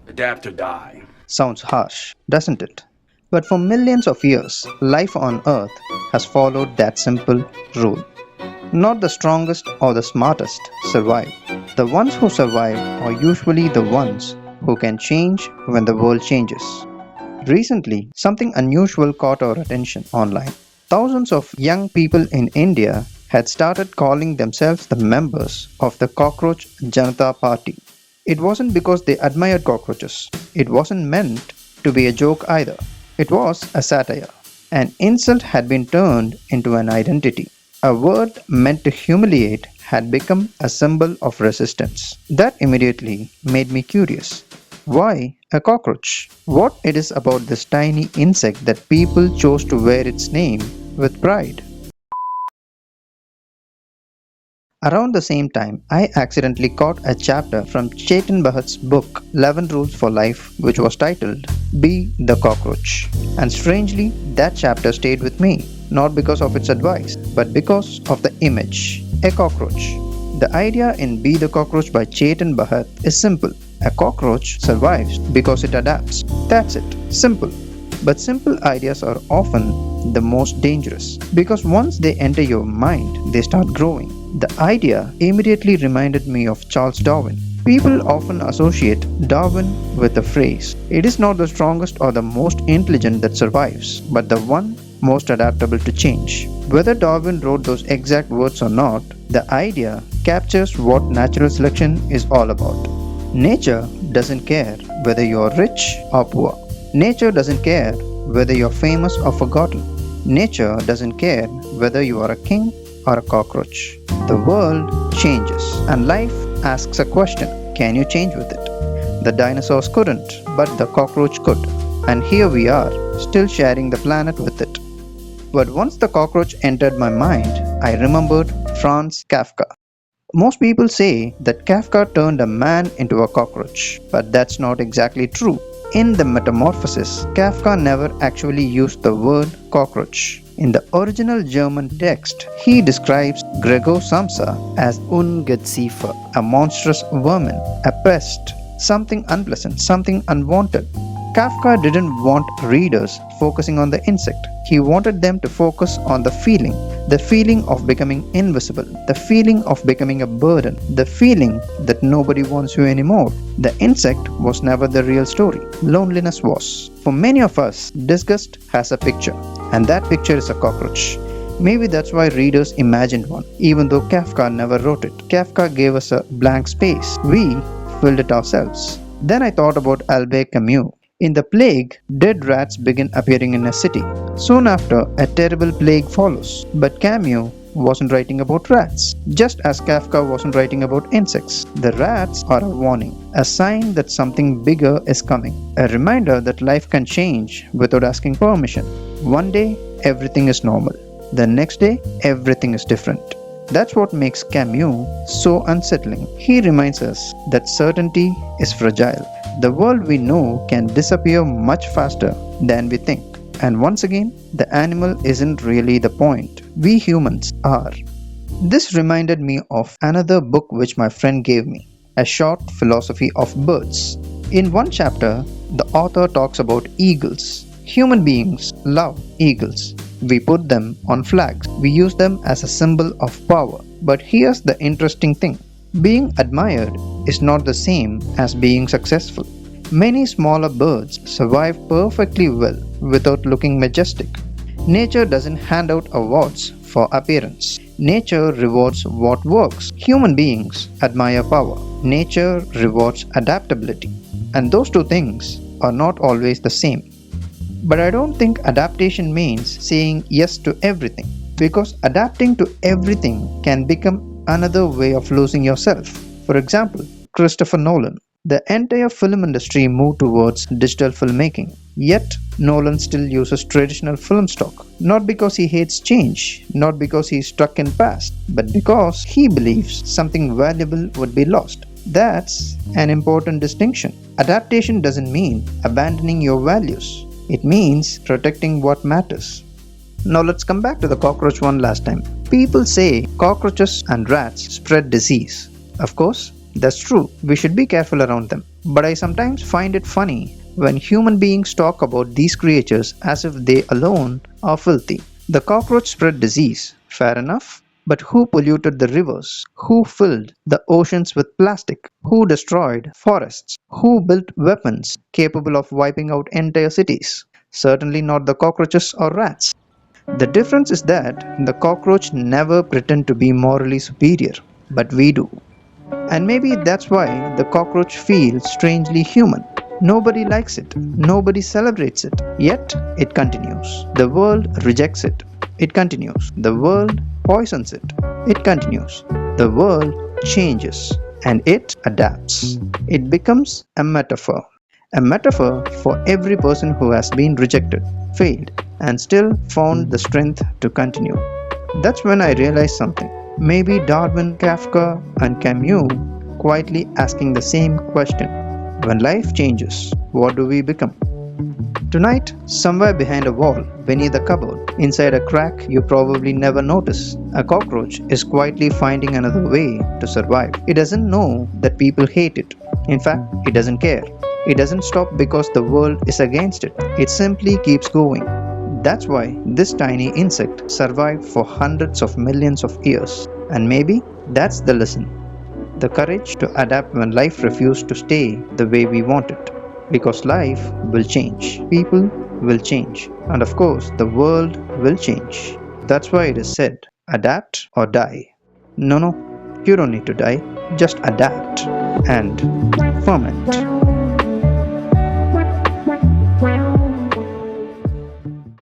Adapt or die. Sounds harsh, doesn't it? But for millions of years, life on Earth has followed that simple rule. Not the strongest or the smartest survive. The ones who survive are usually the ones who can change when the world changes. Recently, something unusual caught our attention online. Thousands of young people in India had started calling themselves the members of the Cockroach Janata Party. It wasn't because they admired cockroaches. It wasn't meant to be a joke either. It was a satire. An insult had been turned into an identity. A word meant to humiliate had become a symbol of resistance. That immediately made me curious. Why a cockroach? What it is about this tiny insect that people chose to wear its name with pride? Around the same time, I accidentally caught a chapter from Chetan Bhagat's book 11 Rules for Life, which was titled Be the Cockroach. And strangely, that chapter stayed with me, not because of its advice, but because of the image a cockroach. The idea in Be the Cockroach by Chetan Bhagat is simple. A cockroach survives because it adapts. That's it. Simple. But simple ideas are often the most dangerous because once they enter your mind, they start growing. The idea immediately reminded me of Charles Darwin. People often associate Darwin with the phrase, it is not the strongest or the most intelligent that survives, but the one most adaptable to change. Whether Darwin wrote those exact words or not, the idea captures what natural selection is all about. Nature doesn't care whether you are rich or poor. Nature doesn't care whether you are famous or forgotten. Nature doesn't care whether you are a king or a cockroach. The world changes and life asks a question. Can you change with it? The dinosaurs couldn't, but the cockroach could. And here we are, still sharing the planet with it. But once the cockroach entered my mind, I remembered Franz Kafka. Most people say that Kafka turned a man into a cockroach, but that's not exactly true. In the Metamorphosis, Kafka never actually used the word cockroach. In the original German text, he describes Gregor Samsa as Ungeziefer, a monstrous vermin, a pest, something unpleasant, something unwanted. Kafka didn't want readers focusing on the insect. He wanted them to focus on the feeling of becoming invisible, the feeling of becoming a burden, the feeling that nobody wants you anymore. The insect was never the real story. Loneliness was. For many of us, disgust has a picture, and that picture is a cockroach. Maybe that's why readers imagined one, even though Kafka never wrote it. Kafka gave us a blank space. We filled it ourselves. Then I thought about Albert Camus. In The Plague, dead rats begin appearing in a city. Soon after, a terrible plague follows. But Camus wasn't writing about rats, just as Kafka wasn't writing about insects. The rats are a warning, a sign that something bigger is coming, a reminder that life can change without asking permission. One day, everything is normal. The next day, everything is different. That's what makes Camus so unsettling. He reminds us that certainty is fragile. The world we know can disappear much faster than we think. And once again, the animal isn't really the point. We humans are. This reminded me of another book which my friend gave me, A Short Philosophy of Birds. In one chapter, the author talks about eagles. Human beings love eagles. We put them on flags. We use them as a symbol of power. But here's the interesting thing. Being admired is not the same as being successful. Many smaller birds survive perfectly well without looking majestic. Nature doesn't hand out awards for appearance. Nature rewards what works. Human beings admire power. Nature rewards adaptability. And those two things are not always the same. But I don't think adaptation means saying yes to everything, because adapting to everything can become another way of losing yourself. For example, Christopher Nolan. The entire film industry moved towards digital filmmaking. Yet, Nolan still uses traditional film stock. Not because he hates change, not because he's stuck in past, but because he believes something valuable would be lost. That's an important distinction. Adaptation doesn't mean abandoning your values. It means protecting what matters. Now let's come back to the cockroach one last time. People say cockroaches and rats spread disease. Of course, that's true. We should be careful around them. But I sometimes find it funny when human beings talk about these creatures as if they alone are filthy. The cockroach spread disease, fair enough. But who polluted the rivers? Who filled the oceans with plastic? Who destroyed forests? Who built weapons capable of wiping out entire cities? Certainly not the cockroaches or rats. The difference is that the cockroach never pretend to be morally superior, but we do. And maybe that's why the cockroach feels strangely human. Nobody likes it, nobody celebrates it, yet it continues. The world rejects it, it continues. The world poisons it, it continues. The world changes, and it adapts. It becomes a metaphor for every person who has been rejected, failed, and still found the strength to continue. That's when I realized something. Maybe Darwin, Kafka, and Camus quietly asking the same question. When life changes, what do we become? Tonight, somewhere behind a wall, beneath a cupboard, inside a crack you probably never notice, a cockroach is quietly finding another way to survive. It doesn't know that people hate it. In fact, it doesn't care. It doesn't stop because the world is against it. It simply keeps going. That's why this tiny insect survived for hundreds of millions of years. And maybe that's the lesson. The courage to adapt when life refuses to stay the way we want it. Because life will change, people will change, and of course, the world will change. That's why it is said adapt or die. No, no, you don't need to die, just adapt and ferment.